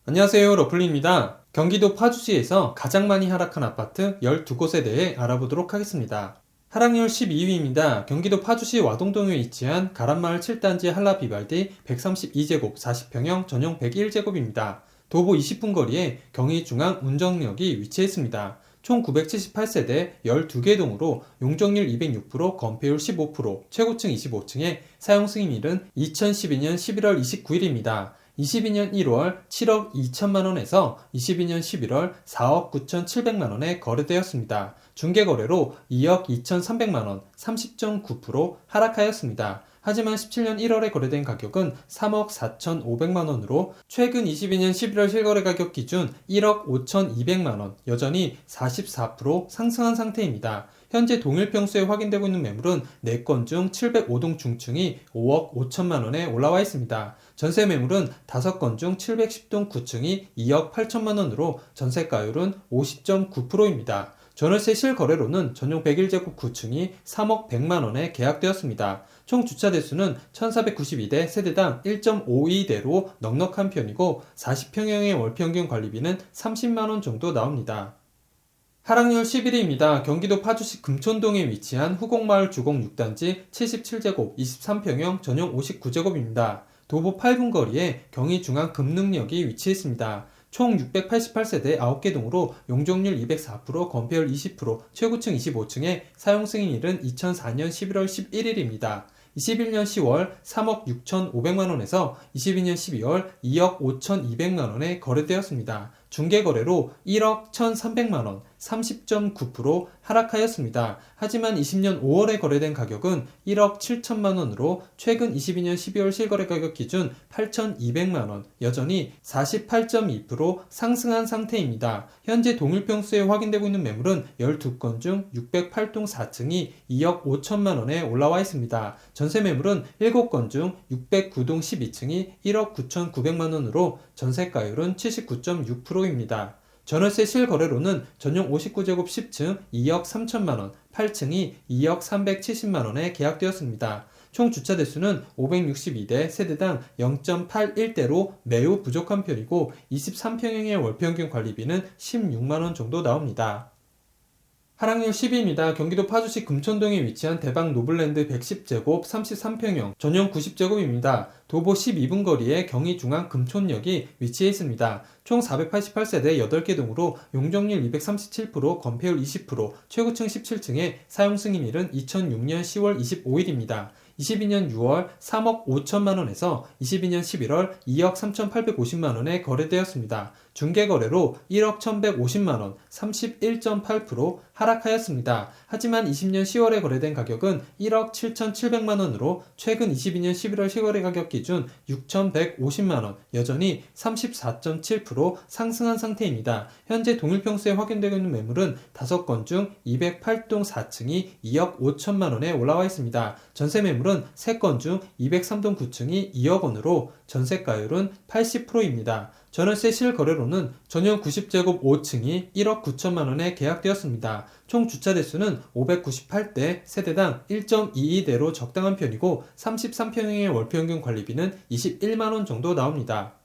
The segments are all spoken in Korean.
안녕하세요, 러플리입니다. 경기도 파주시에서 가장 많이 하락한 아파트 12곳에 대해 알아보도록 하겠습니다. 하락률 12위입니다. 경기도 파주시 와동동에 위치한 가란마을 7단지 한라비발디 132제곱 40평형 전용 101제곱입니다. 도보 20분 거리에 경의중앙 운정역이 위치했습니다. 총 978세대 12개 동으로 용적률 206%, 건폐율 15%, 최고층 25층에 사용 승인일은 2012년 11월 29일입니다. 22년 1월 7억 2천만원에서 22년 11월 4억 9천7백만원에 거래되었습니다. 중개거래로 2억 2천3백만원, 30.9% 하락하였습니다. 하지만 17년 1월에 거래된 가격은 3억 4천5백만원으로 최근 22년 11월 실거래 가격 기준 1억 5천2백만원, 여전히 44% 상승한 상태입니다. 현재 동일평수에 확인되고 있는 매물은 4건 중 705동 중층이 5억 5천만원에 올라와 있습니다. 전세 매물은 5건 중 710동 9층이 2억 8천만원으로 전세가율은 50.9%입니다. 전월세 실거래로는 전용 101제곱 9층이 3억 100만원에 계약되었습니다. 총 주차 대수는 1492대, 세대당 1.52대로 넉넉한 편이고 40평형의 월평균 관리비는 30만원 정도 나옵니다. 하락률 11위입니다. 경기도 파주시 금촌동에 위치한 후곡마을 주공 6단지 77제곱 23평형 전용 59제곱입니다. 도보 8분 거리에 경의중앙 금능역이 위치했습니다. 총 688세대 9개 동으로 용적률 204%, 건폐율 20%, 최고층 25층에 사용 승인일은 2004년 11월 11일입니다. 21년 10월 3억 6천5백만원에서 22년 12월 2억 5천2백만원에 거래되었습니다. 중개거래로 1억 1,300만원, 30.9% 하락하였습니다. 하지만 20년 5월에 거래된 가격은 1억 7천만원으로 최근 22년 12월 실거래 가격 기준 8,200만원, 여전히 48.2% 상승한 상태입니다. 현재 동일평수에 확인되고 있는 매물은 12건 중 608동 4층이 2억 5천만원에 올라와 있습니다. 전세 매물은 7건 중 609동 12층이 1억 9천9백만원으로 전세가율은 79.6%입니다. 전월세 실거래로는 전용 59제곱 10층 2억 3천만원, 8층이 2억 370만원에 계약되었습니다. 총 주차 대수는 562대, 세대당 0.81대로 매우 부족한 편이고 23평형의 월평균 관리비는 16만원 정도 나옵니다. 하락률 10위입니다. 경기도 파주시 금천동에 위치한 대박 노블랜드 110제곱 33평형 전용 90제곱입니다. 도보 12분 거리에 경의중앙 금촌역이 위치해 있습니다. 총 488세대 8개 동으로 용적률 237%, 건폐율 20%, 최고층 17층에 사용 승인일은 2006년 10월 25일입니다. 22년 6월 3억 5천만원에서 22년 11월 2억 3천8백오십만원에 거래되었습니다. 중개거래로 1억 1,150만원, 31.8% 하락하였습니다. 하지만 20년 10월에 거래된 가격은 1억 7천7백만원으로 최근 22년 11월 실거래 가격 기준 6,150만원, 여전히 34.7% 상승한 상태입니다. 현재 동일평수에 확인되고 있는 매물은 5건 중 208동 4층이 2억 5천만원에 올라와 있습니다. 전세 매물은 3건 중 203동 9층이 2억 원으로 전세가율은 80%입니다. 전월세 실거래로는 전용 90제곱 5층이 1억 9천만원에 계약되었습니다. 총 주차 대수는 598대, 세대당 1.22대로 적당한 편이고 33평형의 월평균 관리비는 21만원 정도 나옵니다.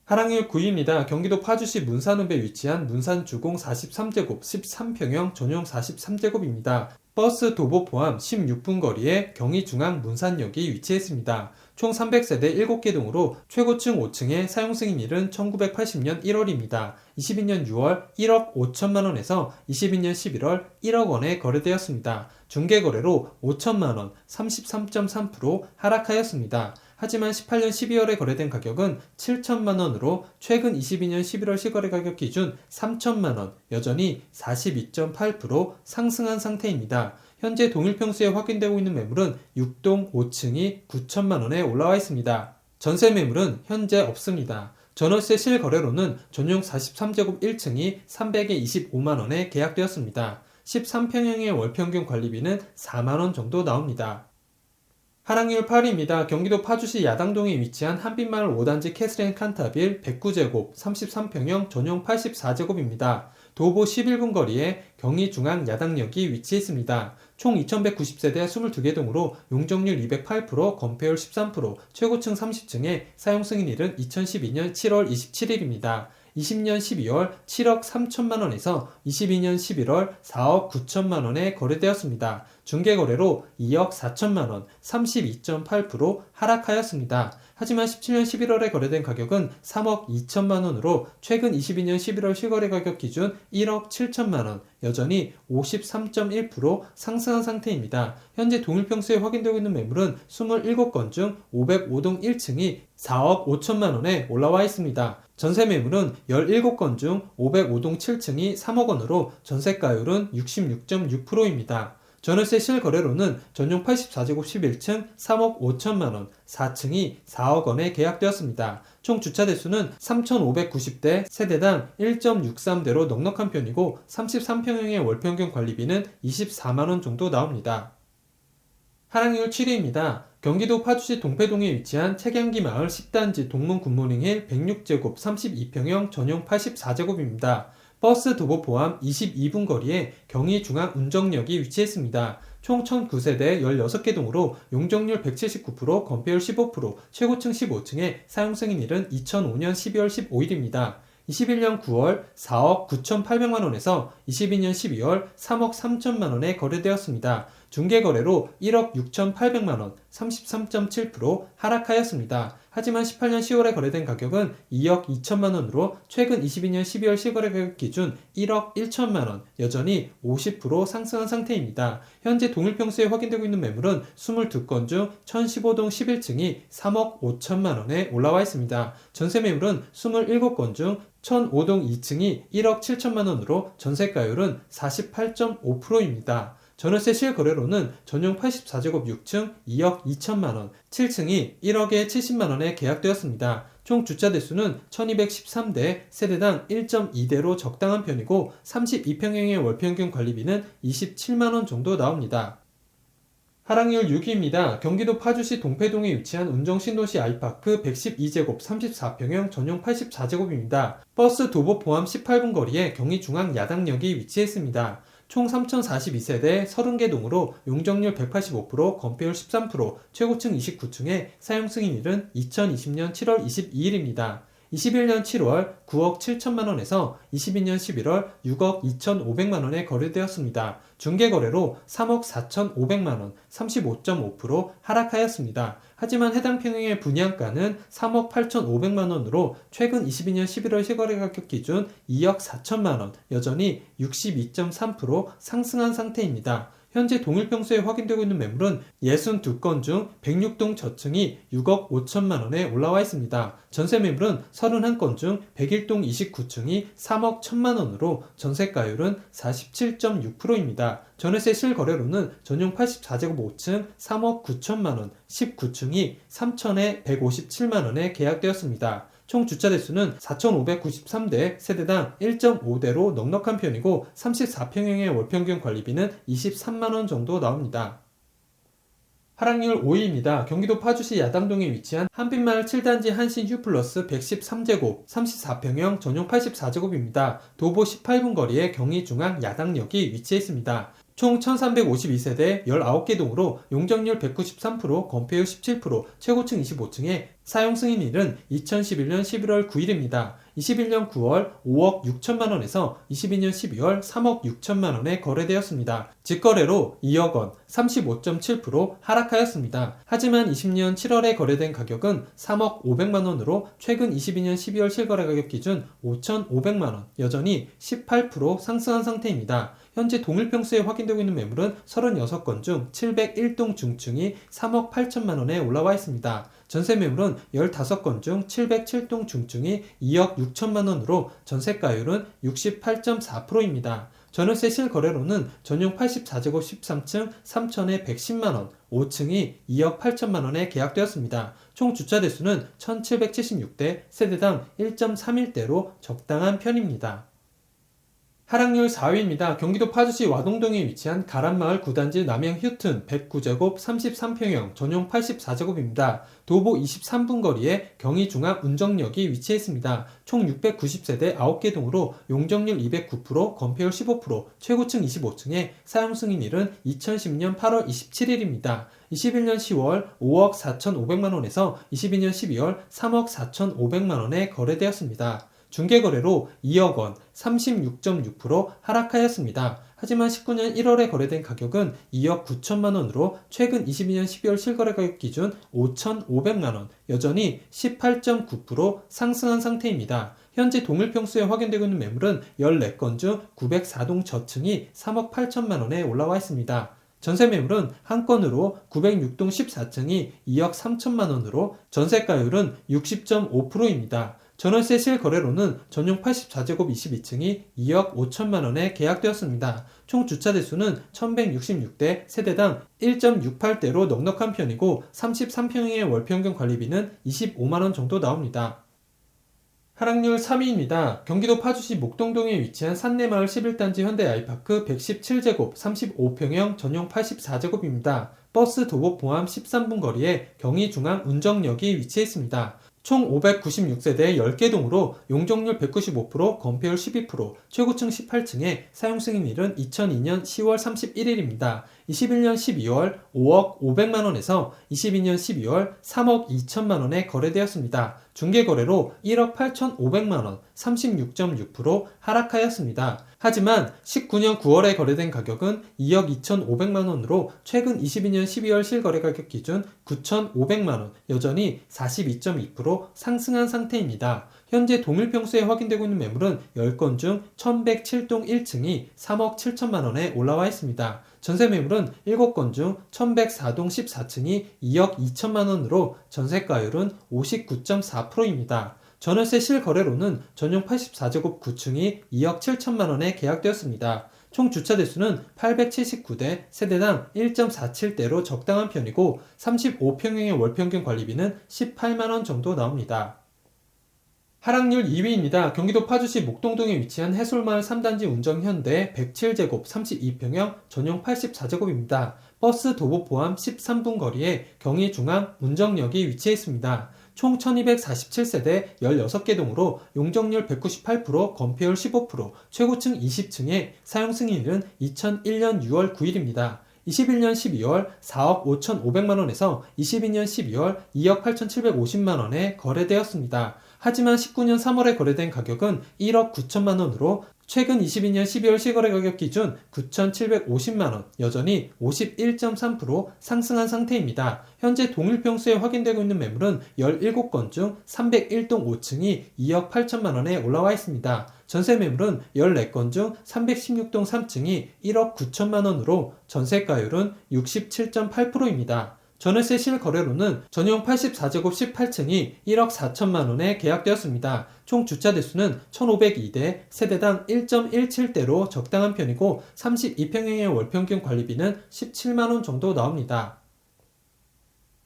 하락률 9위입니다. 경기도 파주시 문산읍에 위치한 문산주공 43제곱 13평형 전용 43제곱입니다. 버스 도보 포함 16분 거리에 경의중앙 문산역이 위치했습니다. 총 300세대 7개 동으로 최고층 5층의 사용 승인일은 1980년 1월입니다. 22년 6월 1억 5천만원에서 22년 11월 1억 원에 거래되었습니다. 중개거래로 5천만원, 33.3% 하락하였습니다. 하지만 18년 12월에 거래된 가격은 7천만원으로 최근 22년 11월 실거래 가격 기준 3천만원, 여전히 42.8% 상승한 상태입니다. 현재 동일평수에 확인되고 있는 매물은 6동 5층이 9천만원에 올라와 있습니다. 전세 매물은 현재 없습니다. 전월세 실거래로는 전용 43제곱 1층이 325만원에 계약되었습니다. 13평형의 월평균 관리비는 4만원 정도 나옵니다. 하락률 8위입니다. 경기도 파주시 야당동에 위치한 한빛마을 5단지 캐슬앤 칸타빌 109제곱 33평형 전용 84제곱입니다. 도보 11분 거리에 경의중앙 야당역이 위치해 있습니다. 총 2190세대 22개 동으로 용적률 208%, 건폐율 13%, 최고층 30층에 사용 승인일은 2012년 7월 27일입니다. 20년 12월 7억 3천만 원에서 22년 11월 4억 9천만 원에 거래되었습니다. 중개거래로 2억 4천만 원, 32.8% 하락하였습니다. 하지만 17년 11월에 거래된 가격은 3억 2천만 원으로 최근 22년 11월 실거래 가격 기준 1억 7천만 원, 여전히 53.1% 상승한 상태입니다. 현재 동일평수에 확인되고 있는 매물은 27건 중 505동 1층이 4억 5천만 원에 올라와 있습니다. 전세 매물은 17건 중 505동 7층이 3억 원으로 전세가율은 66.6%입니다. 전월세 실거래로는 전용 84제곱 11층 3억 5천만 원, 4층이 4억 원에 계약되었습니다. 총 주차 대수는 3,590대, 세대당 1.63대로 넉넉한 편이고 33평형의 월평균 관리비는 24만 원 정도 나옵니다. 하락률 7위입니다. 경기도 파주시 동패동에 위치한 책양기 마을 10단지 동문 굿모닝힐 106제곱 32평형 전용 84제곱입니다. 버스 도보 포함 22분 거리에 경의중앙 운정역이 위치했습니다. 총 1009세대 16개 동으로 용적률 179%, 건폐율 15%, 최고층 15층에 사용 승인일은 2005년 12월 15일입니다. 21년 9월 4억 9,800만 원에서 22년 12월 3억 3천만 원에 거래되었습니다. 중개거래로 1억 6,800만 원, 33.7% 하락하였습니다. 하지만 18년 10월에 거래된 가격은 2억 2천만 원으로 최근 22년 12월 실거래 가격 기준 1억 1천만 원, 여전히 50% 상승한 상태입니다. 현재 동일평수에 확인되고 있는 매물은 22건 중 1015동 11층이 3억 5천만 원에 올라와 있습니다. 전세 매물은 27건 중 1005동 2층이 1억 7천만 원으로 전세가율은 48.5%입니다. 전월세 실거래로는 전용 84제곱 6층 2억 2천만 원, 7층이 1억에 70만 원에 계약되었습니다. 총 주차 대수는 1213대, 세대당 1.2대로 적당한 편이고 32평형의 월평균 관리비는 27만 원 정도 나옵니다. 하락률 6위입니다. 경기도 파주시 동패동에 위치한 운정신도시 아이파크 112제곱 34평형 전용 84제곱입니다. 버스 도보 포함 18분 거리에 경의중앙 야당역이 위치했습니다. 총 3,042세대 30개 동으로 용적률 185%, 건폐율 13%, 최고층 29층에 사용 승인일은 2020년 7월 22일입니다. 21년 7월 9억 7천만 원에서 22년 11월 6억 2,500만 원에 거래되었습니다. 중개거래로 3억 4,500만 원, 35.5% 하락하였습니다. 하지만 해당 평형의 분양가는 3억 8,500만 원으로 최근 22년 11월 실거래 가격 기준 2억 4천만 원, 여전히 62.3% 상승한 상태입니다. 현재 동일평수에 확인되고 있는 매물은 62건 중 106동 저층이 6억 5천만 원에 올라와 있습니다. 전세 매물은 31건 중 101동 29층이 3억 1천만 원으로 전세가율은 47.6%입니다. 전월세 실거래로는 전용 84제곱 5층 3억 9천만 원, 19층이 3천에 157만 원에 계약되었습니다. 총 주차 대수는 4,593대, 세대당 1.5대로 넉넉한 편이고 34평형의 월평균 관리비는 23만 원 정도 나옵니다. 하락률 5위입니다. 경기도 파주시 야당동에 위치한 한빛마을 7단지 한신 휴플러스 113제곱 34평형 전용 84제곱입니다. 도보 18분 거리에 경의중앙 야당역이 위치해 있습니다. 총 1352세대 19개 동으로 용적률 193%, 건폐율 17%, 최고층 25층에 사용 승인일은 2011년 11월 9일입니다. 21년 9월 5억 6천만 원에서 22년 12월 3억 6천만 원에 거래되었습니다. 직거래로 2억 원, 35.7% 하락하였습니다. 하지만 20년 7월에 거래된 가격은 3억 500만 원으로 최근 22년 12월 실거래 가격 기준 5,500만 원, 여전히 18% 상승한 상태입니다. 현재 동일평수에 확인되고 있는 매물은 36건 중 701동 중층이 3억 8천만 원에 올라와 있습니다. 전세 매물은 15건 중 707동 중층이 2억 6천만 원으로 전세가율은 68.4%입니다. 전월세 실거래로는 전용 84제곱 13층 3천에 110만 원, 5층이 2억 8천만 원에 계약되었습니다. 총 주차 대수는 1776대, 세대당 1.31대로 적당한 편입니다. 하락률 4위입니다. 경기도 파주시 와동동에 위치한 가란마을 9단지 남양 휴튼 109제곱 33평형 전용 84제곱입니다. 도보 23분 거리에 경의중앙 운정역이 위치해 있습니다. 총 690세대 9개 동으로 용적률 209%, 건폐율 15%, 최고층 25층에 사용 승인일은 2010년 8월 27일입니다. 21년 10월 5억 4,500만원에서 22년 12월 3억 4,500만원에 거래되었습니다. 중개거래로 2억 원, 36.6% 하락하였습니다. 하지만 19년 1월에 거래된 가격은 2억 9천만 원으로 최근 22년 12월 실거래 가격 기준 5,500만 원, 여전히 18.9% 상승한 상태입니다. 현재 동일평수에 확인되고 있는 매물은 14건 중 904동 저층이 3억 8천만 원에 올라와 있습니다. 전세 매물은 한 건으로 906동 14층이 2억 3천만 원으로 전세가율은 60.5%입니다. 전월세 실거래로는 전용 84제곱 22층이 2억 5천만 원에 계약되었습니다. 총 주차 대수는 1166대, 세대당 1.68대로 넉넉한 편이고 33평형의 월평균 관리비는 25만 원 정도 나옵니다. 하락률 3위입니다. 경기도 파주시 목동동에 위치한 산내마을 11단지 현대 아이파크 117제곱 35평형 전용 84제곱입니다. 버스 도보 포함 13분 거리에 경의중앙 운정역이 위치해 있습니다. 총 596세대 10개 동으로 용적률 195%, 건폐율 12%, 최고층 18층에 사용 승인일은 2002년 10월 31일입니다. 21년 12월 5억 500만원에서 22년 12월 3억 2천만원에 거래되었습니다. 중개거래로 1억 8,500만원, 36.6% 하락하였습니다. 하지만 19년 9월에 거래된 가격은 2억 2,500만원으로 최근 22년 12월 실거래 가격 기준 9,500만원, 여전히 42.2% 상승한 상태입니다. 현재 동일평수에 확인되고 있는 매물은 10건 중 1107동 1층이 3억 7천만원에 올라와 있습니다. 전세 매물은 7건 중 1104동 14층이 2억 2천만원으로 전세가율은 59.4%입니다. 전월세 실거래로는 전용 84제곱 9층이 2억 7천만원에 계약되었습니다. 총 주차 대수는 879대, 세대당 1.47대로 적당한 편이고 35평형의 월평균 관리비는 18만원 정도 나옵니다. 하락률 2위입니다. 경기도 파주시 목동동에 위치한 해솔마을 3단지 운정현대 107제곱 32평형 전용 84제곱입니다. 버스 도보 포함 13분 거리에 경의중앙 운정역이 위치해 있습니다. 총 1247세대 16개 동으로 용적률 198%, 건폐율 15%, 최고층 20층에 사용 승인일은 2001년 6월 9일입니다. 21년 12월 4억 5,500만원에서 22년 12월 2억 8,750만원에 거래되었습니다. 하지만 19년 3월에 거래된 가격은 1억 9천만원으로 최근 22년 12월 실거래 가격 기준 9,750만원, 여전히 51.3% 상승한 상태입니다. 현재 동일평수에 확인되고 있는 매물은 17건 중 301동 5층이 2억 8천만원에 올라와 있습니다. 전세 매물은 14건 중 316동 3층이 1억 9천만원으로 전세가율은 67.8%입니다. 전월세 실거래로는 전용 84제곱 18층이 1억 4천만원에 계약되었습니다. 총 주차 대수는 1502대, 세대당 1.17대로 적당한 편이고 32평형의 월평균 관리비는 17만원 정도 나옵니다.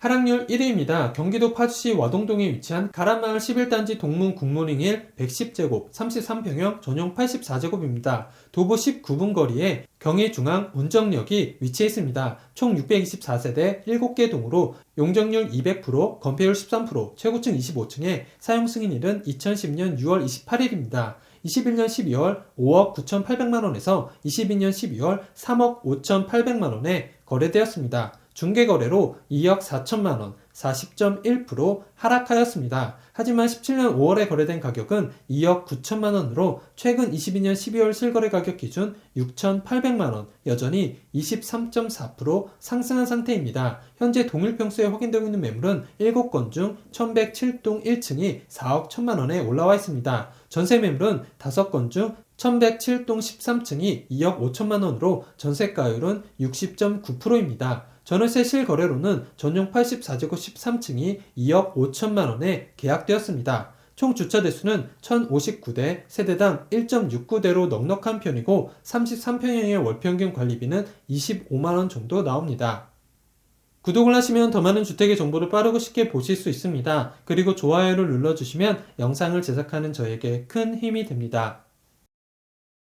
하락률 1위입니다. 경기도 파주시 와동동에 위치한 가란마을 11단지 동문 국무링 1 110제곱 33평형 전용 84제곱입니다. 도보 19분 거리에 경의중앙 운정역이 위치해 있습니다. 총 624세대 7개 동으로 용적률 200%, 건폐율 13%, 최고층 25층에 사용 승인일은 2010년 6월 28일입니다. 21년 12월 5억 9,800만원에서 22년 12월 3억 5,800만원에 거래되었습니다. 중개거래로 2억 4천만원, 40.1% 하락하였습니다. 하지만 17년 5월에 거래된 가격은 2억 9천만원으로 최근 22년 12월 실거래 가격 기준 6,800만원, 여전히 23.4% 상승한 상태입니다. 현재 동일평수에 확인되고 있는 매물은 7건 중 1107동 1층이 4억 1천만원에 올라와 있습니다. 전세 매물은 5건 중 1107동 13층이 2억 5천만원으로 전세가율은 60.9%입니다. 전월세 실거래로는 전용 84제곱 13층이 2억 5천만원에 계약되었습니다. 총 주차 대수는 1059대, 세대당 1.69대로 넉넉한 편이고 33평형의 월평균 관리비는 25만원 정도 나옵니다. 구독을 하시면 더 많은 주택의 정보를 빠르고 쉽게 보실 수 있습니다. 그리고 좋아요를 눌러주시면 영상을 제작하는 저에게 큰 힘이 됩니다.